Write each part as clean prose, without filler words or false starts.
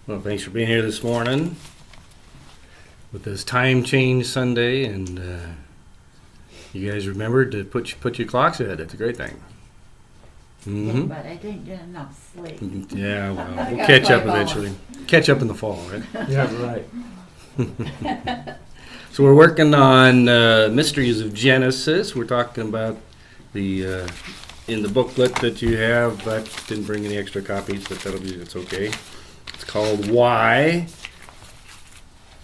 Well, thanks for being here this morning with this time change Sunday, and you guys remembered to put your clocks ahead. That's a great thing. Yeah, but I didn't get enough sleep. Yeah, well, I we'll gotta catch play up golf. eventually. Catch up in the fall, right? Yeah, right. So we're working on mysteries of Genesis. We're talking about the in the booklet that you have. I didn't bring any extra copies, but it's okay. It's called Why.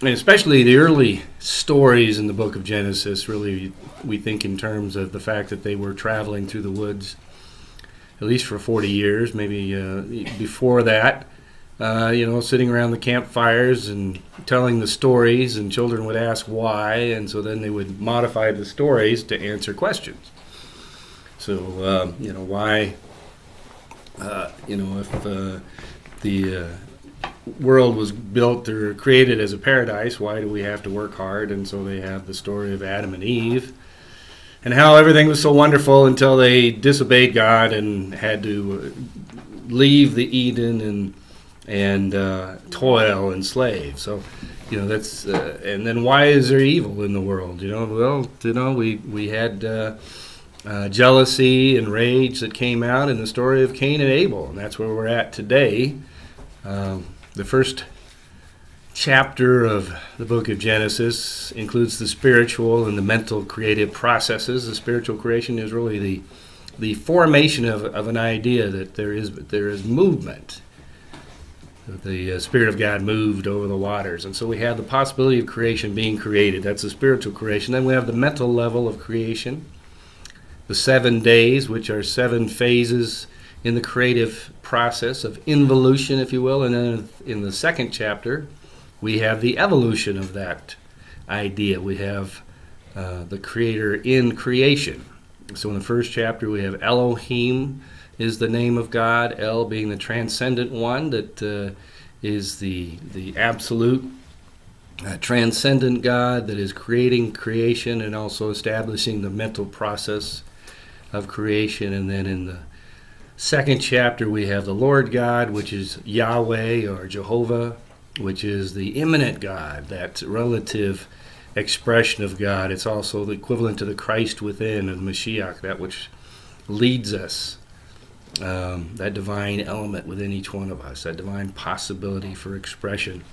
And especially the early stories in the book of Genesis, really, we think in terms of the fact that they were traveling through the woods, at least for 40 years, maybe before that, sitting around the campfires and telling the stories, and children would ask why, and so then they would modify the stories to answer questions. So, why, if the world was built or created as a paradise, why do we have to work hard? And so they have the story of Adam and Eve and how everything was so wonderful until they disobeyed God and had to leave the Eden and toil and slave. So, that's and then why is there evil in the world? We had jealousy and rage that came out in the story of Cain and Abel, and that's where we're at today. The first chapter of the book of Genesis includes the spiritual and the mental creative processes. The spiritual creation is really the formation of an idea that there is movement. The Spirit of God moved over the waters. And so we have the possibility of creation being created. That's the spiritual creation. Then we have the mental level of creation. The 7 days, which are 7 phases in the creative process of involution, if you will. And then in the second chapter, we have the evolution of that idea. We have the Creator in creation. So in the first chapter, we have Elohim is the name of God, El being the transcendent one that is the absolute transcendent God that is creating creation and also establishing the mental process of creation. And then in the second chapter, we have the Lord God, which is Yahweh or Jehovah, which is the immanent God, that relative expression of God. It's also the equivalent to the Christ within and Mashiach, that which leads us, that divine element within each one of us, that divine possibility for expression.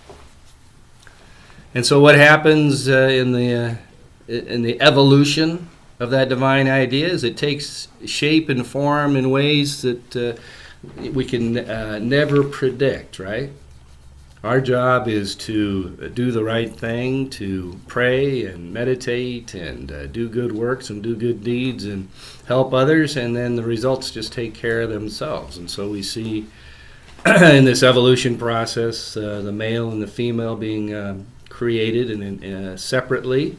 And so what happens in the evolution of that divine idea is it takes shape and form in ways that we can never predict, right? Our job is to do the right thing, to pray and meditate and do good works and do good deeds and help others, and then the results just take care of themselves. And so we see in this evolution process the male and the female being created and separately,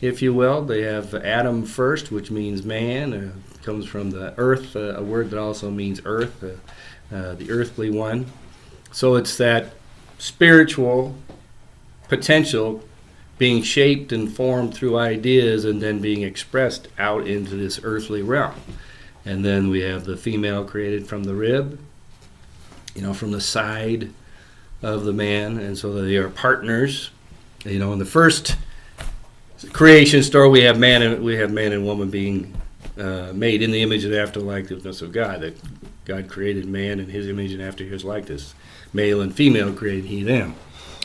if you will. They have Adam first, which means man. Comes from the earth, a word that also means earth, the earthly one. So it's that spiritual potential being shaped and formed through ideas and then being expressed out into this earthly realm. And then we have the female created from the rib, from the side of the man, and so they are partners. In the first creation story, we have man and woman being made in the image and after likeness of God. That God created man in His image and after His likeness, male and female created He them.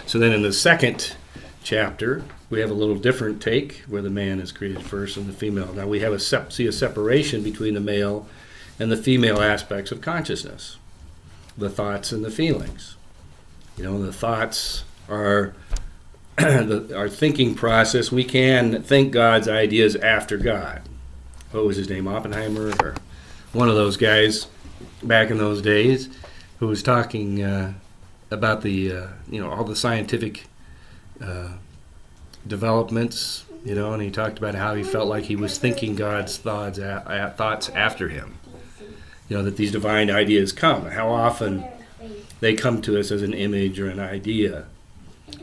So then in the second chapter, we have a little different take where the man is created first and the female. Now we have see a separation between the male and the female aspects of consciousness, the thoughts and the feelings. The thoughts are our thinking process. We can think God's ideas after God. What was his name? Oppenheimer, or one of those guys back in those days, who was talking about the all the scientific developments, and he talked about how he felt like he was thinking God's thoughts after him. That these divine ideas come. How often they come to us as an image or an idea.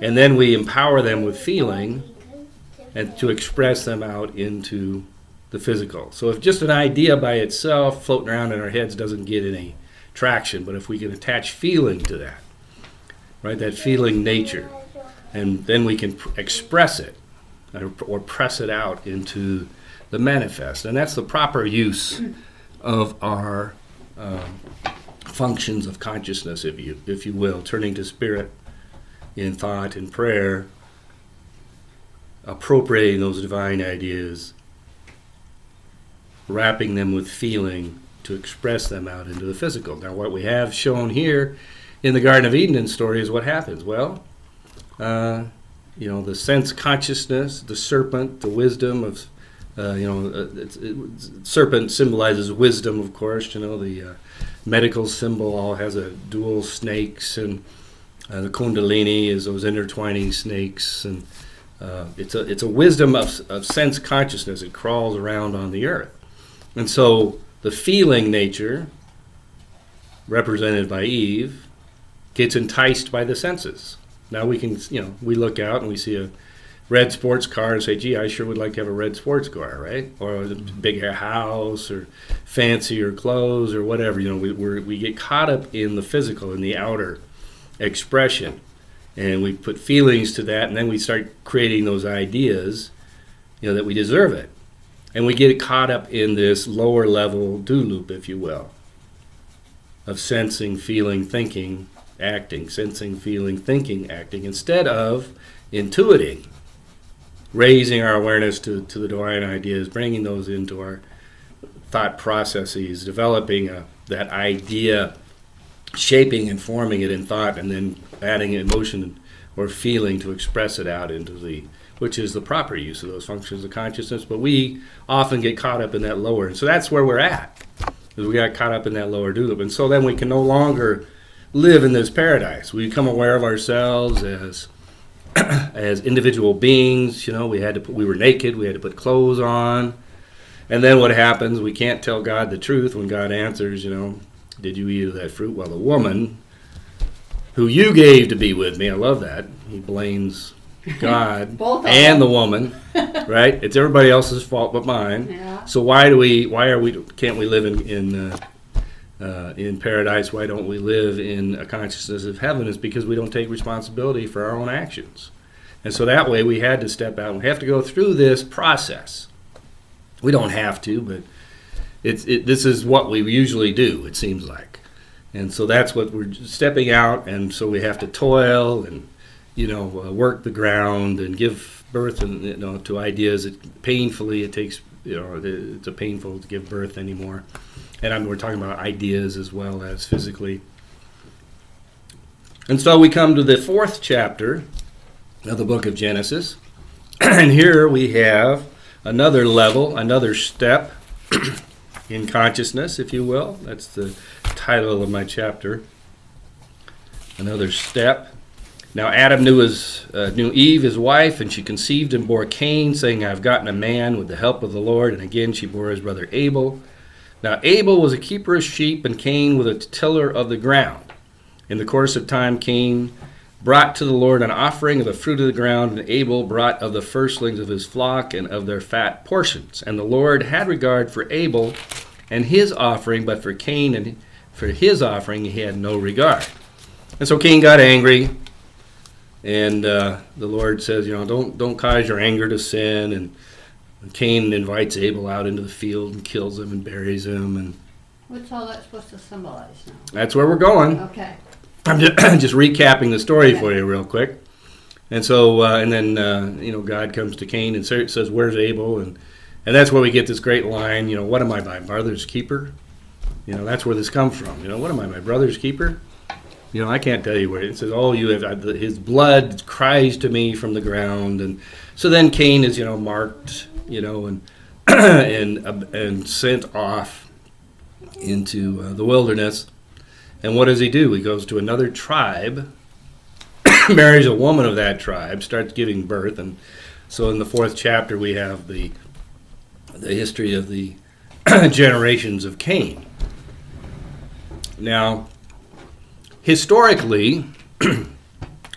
And then we empower them with feeling and to express them out into the physical. So if just an idea by itself floating around in our heads doesn't get any traction, but if we can attach feeling to that, right? That feeling nature. And then we can express it or press it out into the manifest. And that's the proper use of our functions of consciousness, if you will, turning to spirit in thought and prayer, appropriating those divine ideas, wrapping them with feeling to express them out into the physical. Now, what we have shown here in the Garden of Eden story is what happens. Well, the sense consciousness, the serpent, the wisdom of, serpent symbolizes wisdom, of course. The medical symbol all has a dual snakes, and the kundalini is those intertwining snakes, and it's a wisdom of sense consciousness. It crawls around on the earth. And so the feeling nature, represented by Eve, gets enticed by the senses. Now we can, we look out and we see a red sports car and say, gee, I sure would like to have a red sports car, right? Or a bigger house, or fancier clothes, or whatever. We get caught up in the physical, in the outer expression. And we put feelings to that, and then we start creating those ideas, that we deserve it. And we get caught up in this lower level do loop, if you will, of sensing, feeling, thinking, acting, sensing, feeling, thinking, acting, instead of intuiting, raising our awareness to the divine ideas, bringing those into our thought processes, developing that idea, shaping and forming it in thought, and then adding emotion or feeling to express it out into which is the proper use of those functions of consciousness. But we often get caught up in that lower. And so that's where we're at, is we got caught up in that lower do loop. And so then we can no longer live in this paradise. We become aware of ourselves as individual beings. We were naked, we had to put clothes on. And then what happens? We can't tell God the truth when God answers, did you eat of that fruit? Well, the woman who you gave to be with me, I love that. He blames God and the woman, right? It's everybody else's fault but mine. Yeah. So can't we live in paradise? Why don't we live in a consciousness of heaven? Is because we don't take responsibility for our own actions. And so that way we had to step out and we have to go through this process. We don't have to, but this is what we usually do, it seems like. And so that's what we're stepping out, and so we have to toil and work the ground and give birth to ideas. Painfully, it takes it's painful to give birth anymore. And we're talking about ideas as well as physically. And so we come to the 4th chapter of the book of Genesis. And here we have another level, another step in consciousness, if you will. That's the title of my chapter. Another step. Now Adam knew Eve, his wife, and she conceived and bore Cain, saying, I've gotten a man with the help of the Lord. And again she bore his brother Abel. Now Abel was a keeper of sheep, and Cain was a tiller of the ground. In the course of time, Cain brought to the Lord an offering of the fruit of the ground, and Abel brought of the firstlings of his flock and of their fat portions. And the Lord had regard for Abel and his offering, but for Cain and for his offering he had no regard. And so Cain got angry, and the Lord says, don't cause your anger to sin. And Cain invites Abel out into the field and kills him and buries him. And what's all that supposed to symbolize now? that's where we're going. Okay. I'm just recapping the story for you real quick. And so, and then, God comes to Cain and says, where's Abel? And that's where we get this great line, what am I, my brother's keeper? That's where this comes from. What am I, my brother's keeper? I can't tell you where. It says, you have, his blood cries to me from the ground. And so then Cain is, marked, and and sent off into the wilderness. And what does he do? He goes to another tribe, marries a woman of that tribe, starts giving birth. And so in the 4th chapter, we have the history of the generations of Cain. Now, historically,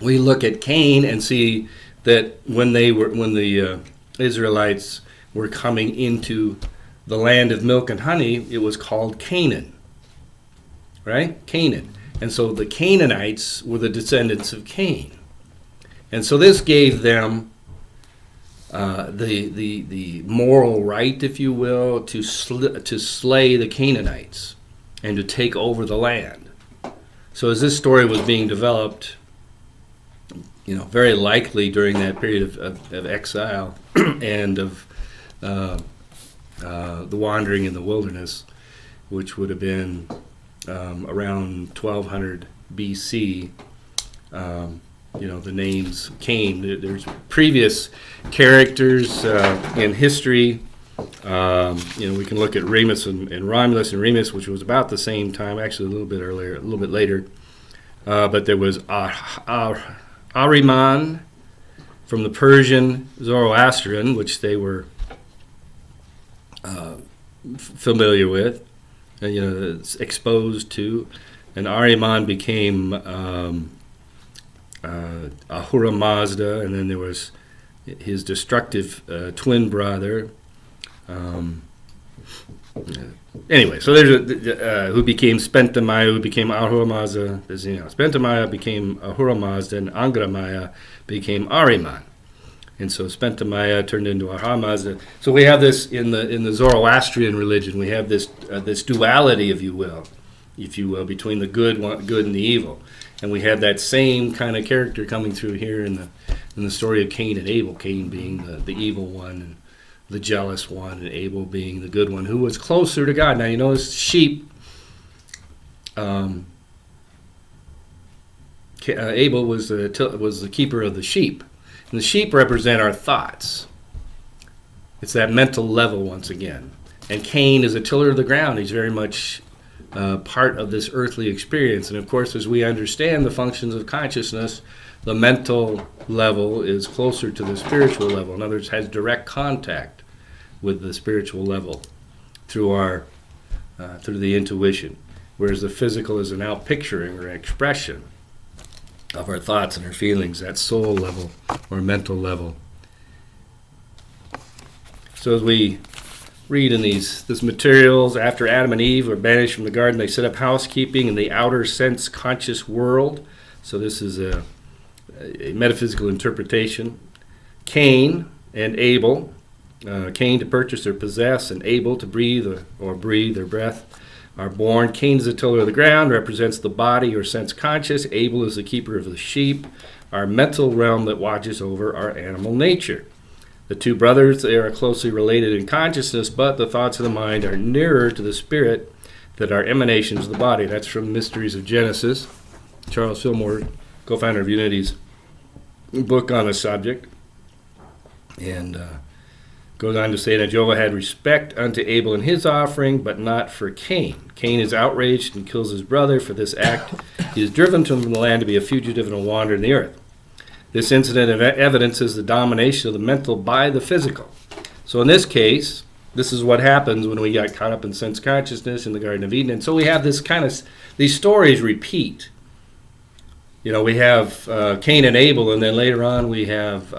we look at Cain and see that when the Israelites were coming into the land of milk and honey, it was called Canaan. Right? Canaan. And so the Canaanites were the descendants of Cain. And so this gave them the moral right, if you will, to slay the Canaanites and to take over the land. So as this story was being developed, very likely during that period of exile and of the wandering in the wilderness, which would have been around 1200 BC, the names Cain. There's previous characters in history. We can look at Remus and Romulus and Remus, which was about the same time, actually a little bit earlier, a little bit later. But there was Ahriman from the Persian Zoroastrian, which they were familiar with, and exposed to. And Ahriman became Ahura Mazda, and then there was his destructive twin brother. Anyway, so there's who became Spentamaya, who became Ahura Mazda. Spentamaya became Ahura Mazda, and Angramaya became Ahriman. And so Spentamaya turned into Ahura Mazda. So we have this in the Zoroastrian religion. We have this duality, if you will, between the good and the evil. And we have that same kind of character coming through here in the story of Cain and Abel. Cain being the evil one, and the jealous one, and Abel being the good one, who was closer to God. Now you notice sheep. Abel was the keeper of the sheep, and the sheep represent our thoughts. It's that mental level once again. And Cain is a tiller of the ground. He's very much part of this earthly experience. And of course, as we understand the functions of consciousness, the mental level is closer to the spiritual level. In other words, has direct contact with the spiritual level through the intuition, whereas the physical is an outpicturing or expression of our thoughts and our feelings, that soul level or mental level. So as we read in these materials, after Adam and Eve were banished from the garden, they set up housekeeping in the outer sense conscious world. So this is a metaphysical interpretation. Cain and Abel, Cain to purchase or possess, and Abel to breathe or breathe or breath, are born. Cain is the tiller of the ground, represents the body or sense conscious. Abel is the keeper of the sheep, our mental realm that watches over our animal nature. The two brothers, they are closely related in consciousness, but the thoughts of the mind are nearer to the spirit that are emanations of the body. That's from Mysteries of Genesis. Charles Fillmore, co-founder of Unity's book on the subject, and goes on to say that Jehovah had respect unto Abel and his offering, but not for Cain. Cain is outraged and kills his brother. For this act, he is driven from the land to be a fugitive and a wanderer in the earth. This incident evidences the domination of the mental by the physical. So in this case, this is what happens when we got caught up in sense consciousness in the Garden of Eden. And so we have these stories repeat. We have Cain and Abel, and then later on we have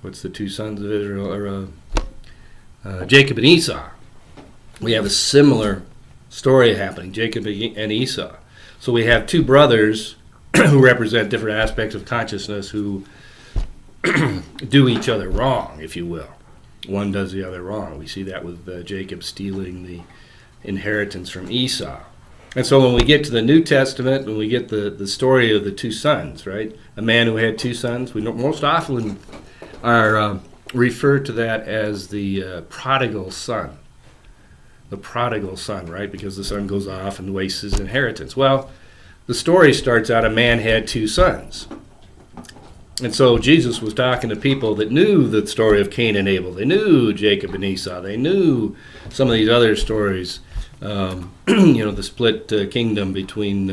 what's the two sons of Israel, or Jacob and Esau. We have a similar story happening, Jacob and Esau. So we have two brothers who represent different aspects of consciousness who do each other wrong, if you will. One does the other wrong. We see that with Jacob stealing the inheritance from Esau. And so when we get to the New Testament, when we get the story of the two sons, right? A man who had two sons, we most often are referred to that as the prodigal son. The prodigal son, right? Because the son goes off and wastes his inheritance. Well, the story starts out a man had two sons. And so Jesus was talking to people that knew the story of Cain and Abel. They knew Jacob and Esau. They knew some of these other stories. The split kingdom between,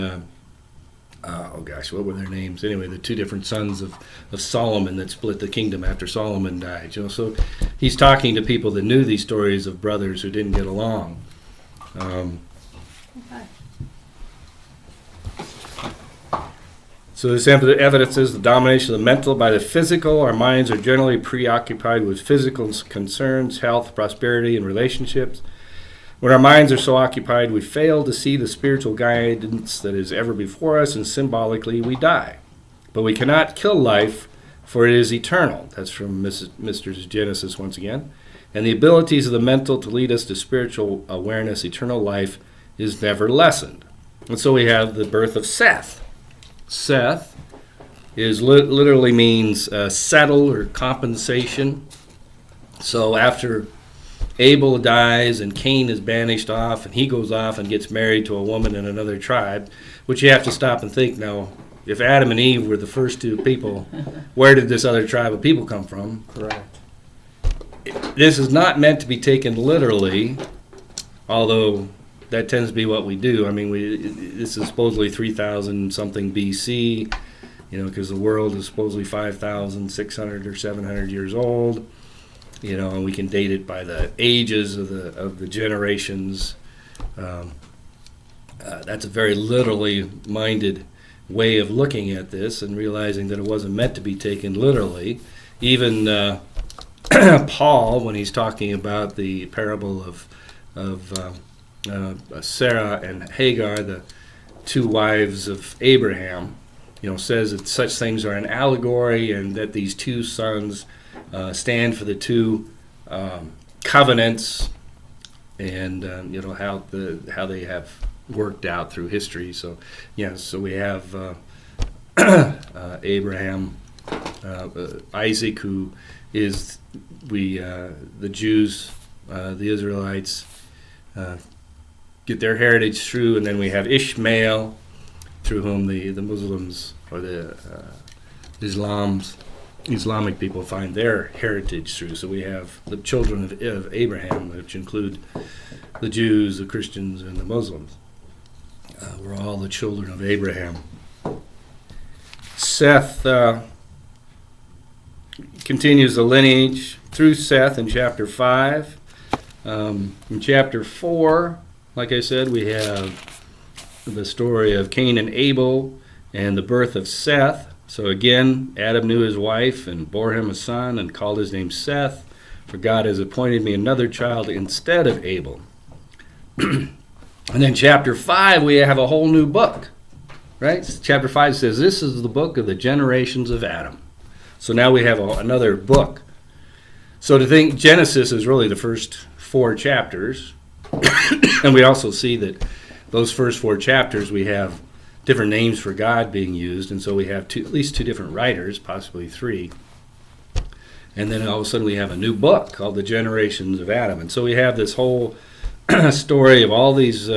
what were their names? Anyway, the two different sons of Solomon that split the kingdom after Solomon died. So he's talking to people that knew these stories of brothers who didn't get along. Okay. So this evidences the domination of the mental by the physical. Our minds are generally preoccupied with physical concerns, health, prosperity, and relationships. When our minds are so occupied, we fail to see the spiritual guidance that is ever before us, and symbolically we die. But we cannot kill life, for it is eternal. That's from Mr. Genesis once again. And the abilities of the mental to lead us to spiritual awareness, eternal life, is never lessened. And so we have the birth of Seth. Seth is literally means settle or compensation. So after Abel dies and Cain is banished off, and he goes off and gets married to a woman in another tribe, which you have to stop and think now, if Adam and Eve were the first two people, where did this other tribe of people come from? Correct. This is not meant to be taken literally, although that tends to be what we do. I mean, this is supposedly 3,000 something BC, because the world is supposedly 5,600 or 700 years old, and we can date it by the ages of the generations. That's a very literally minded way of looking at this and realizing that it wasn't meant to be taken literally. Even Paul, when he's talking about the parable of Sarah and Hagar, the two wives of Abraham, says that such things are an allegory, and that these two sons stand for the two covenants, and how they have worked out through history. So so we have Abraham, Isaac, who is the Jews, the Israelites get their heritage through, and then we have Ishmael, through whom the Muslims or the Islamic people find their heritage through. So we have the children of Abraham, which include the Jews, the Christians, and the Muslims. We're all the children of Abraham. Seth continues the lineage through Seth in chapter 5. In chapter 4, like I said, we have the story of Cain and Abel and the birth of Seth. So again, Adam knew his wife and bore him a son and called his name Seth, for God has appointed me another child instead of Abel. And then chapter 5, we have a whole new book, right? Chapter 5 says, this is the book of the generations of Adam. So now we have another book. So to think Genesis is really the first 4 chapters, and we also see that those first 4 chapters we have different names for God being used, and so we have at least 2 different writers, possibly 3. And then all of a sudden we have a new book called The Generations of Adam. And so we have this whole story of all these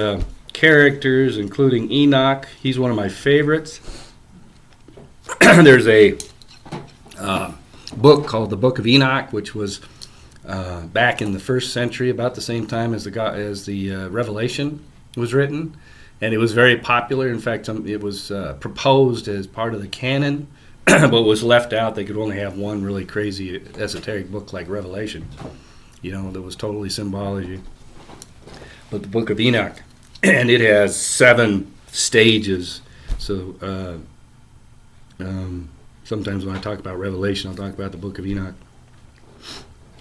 characters, including Enoch. He's one of my favorites. There's a book called the Book of Enoch, which was back in the 1st century, about the same time as the Revelation was written, and it was very popular. In fact, it was proposed as part of the canon, but was left out. They could only have one really crazy esoteric book like Revelation, that was totally symbology. But the Book of Enoch, and it has 7 stages. So sometimes when I talk about Revelation, I'll talk about the Book of Enoch.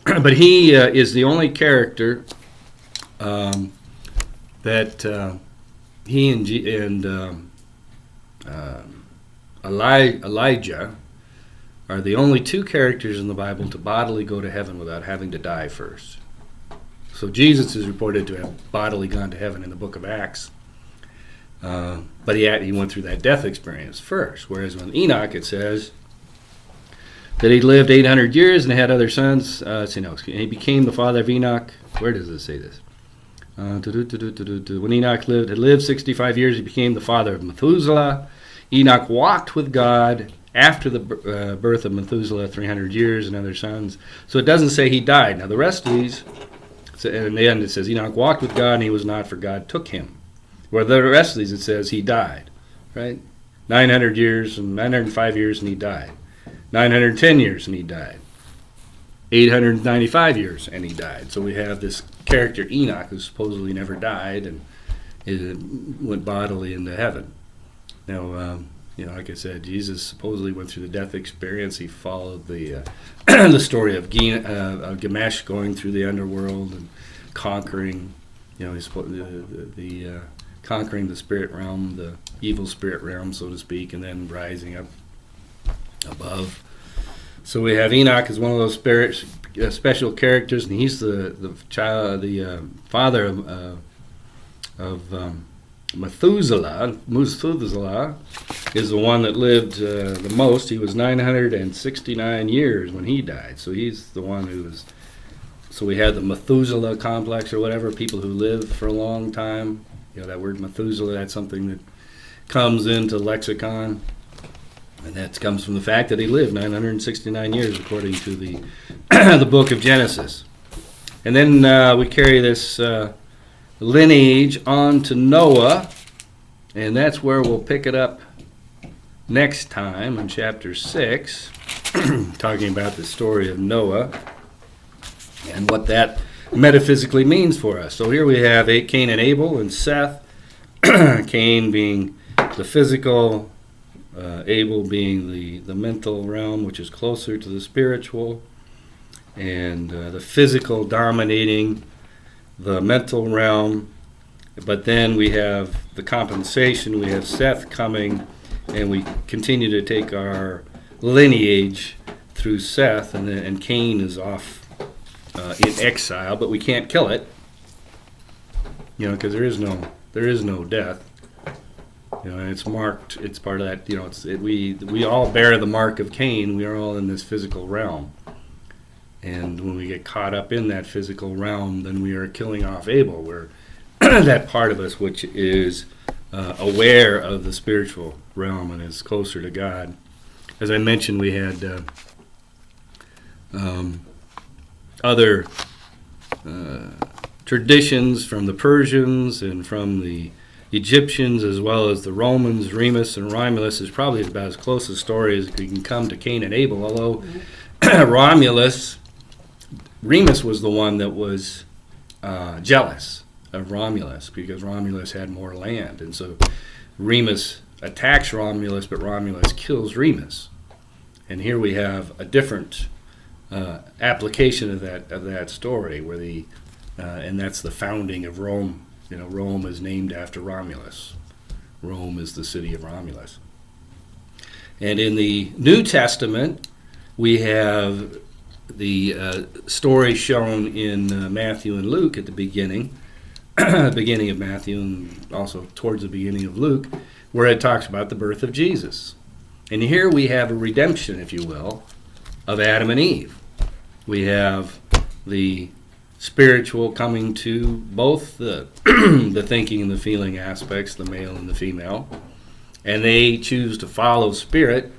But he is the only character that he and Elijah are the only 2 characters in the Bible to bodily go to heaven without having to die first. So Jesus is reported to have bodily gone to heaven in the book of Acts, but he went through that death experience first. Whereas with Enoch, it says that he lived 800 years and had other sons. He became the father of Enoch. Where does it say this? When Enoch had lived 65 years, he became the father of Methuselah. Enoch walked with God after the birth of Methuselah 300 years and other sons. So it doesn't say he died. Now the rest of these, in the end it says Enoch walked with God and he was not, for God took him. Where the rest of these it says he died, right? 900 years and 905 years and he died. 910 years and he died. 895 years and he died. So we have this character Enoch who supposedly never died and went bodily into heaven. Now, like I said, Jesus supposedly went through the death experience. He followed the the story of Gilgamesh going through the underworld and conquering the conquering the spirit realm, the evil spirit realm, so to speak, and then rising up above. So we have Enoch as one of those special characters, and he's the father of Methuselah. Methuselah is the one that lived the most. He was 969 years when he died. So he's the one who was. So we have the Methuselah complex or whatever, people who live for a long time. That word Methuselah, that's something that comes into lexicon. And that comes from the fact that he lived 969 years, according to the the book of Genesis. And then we carry this lineage on to Noah, and that's where we'll pick it up next time in chapter 6, talking about the story of Noah and what that metaphysically means for us. So here we have Cain and Abel and Seth, Cain being the physical, Abel being the mental realm, which is closer to the spiritual, and the physical dominating the mental realm. But then we have the compensation. We have Seth coming, and we continue to take our lineage through Seth, and Cain is off in exile, but we can't kill it, because there is no death. And it's marked. It's part of that. We all bear the mark of Cain. We are all in this physical realm, and when we get caught up in that physical realm, then we are killing off Abel. We're that part of us which is aware of the spiritual realm and is closer to God. As I mentioned, we had other traditions from the Persians and from the Egyptians, as well as the Romans. Remus and Romulus is probably about as close a story as we can come to Cain and Abel, although Remus was the one that was jealous of Romulus because Romulus had more land, and so Remus attacks Romulus, but Romulus kills Remus. And here we have a different application of that story, where and that's the founding of Rome. Rome is named after Romulus. Rome is the city of Romulus. And in the New Testament, we have the story shown in Matthew and Luke at the beginning of Matthew, and also towards the beginning of Luke, where it talks about the birth of Jesus. And here we have a redemption, if you will, of Adam and Eve. We have the spiritual coming to both the the thinking and the feeling aspects, the male and the female, and they choose to follow spirit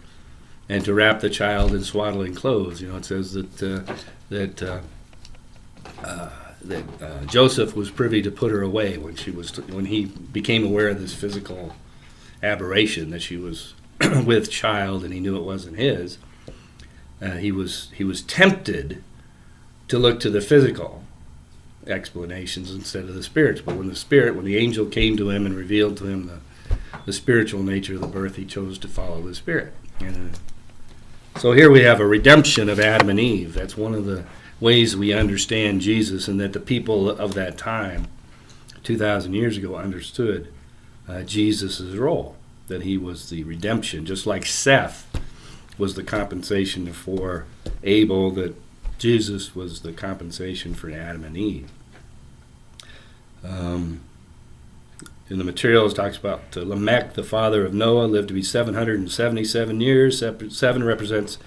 and to wrap the child in swaddling clothes. It says that Joseph was privy to put her away when he became aware of this physical aberration that she was with child, and he knew it wasn't his. He was tempted to look to the physical explanations instead of the spirits. But when the angel came to him and revealed to him the spiritual nature of the birth, he chose to follow the spirit. And so here we have a redemption of Adam and Eve. That's one of the ways we understand Jesus, and that the people of that time, 2,000 years ago, understood Jesus' role, that he was the redemption, just like Seth was the compensation for Abel, that Jesus was the compensation for Adam and Eve. In the materials, it talks about Lamech, the father of Noah, lived to be 777 years. 7 represents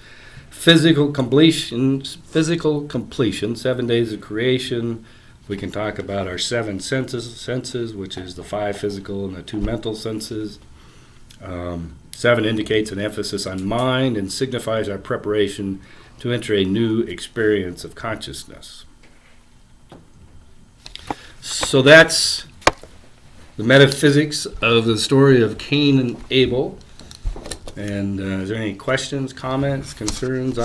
physical completion, 7 days of creation. We can talk about our 7 senses, which is the 5 physical and the 2 mental senses. 7 indicates an emphasis on mind and signifies our preparation to enter a new experience of consciousness. So that's the metaphysics of the story of Cain and Abel. And is there any questions, comments, concerns?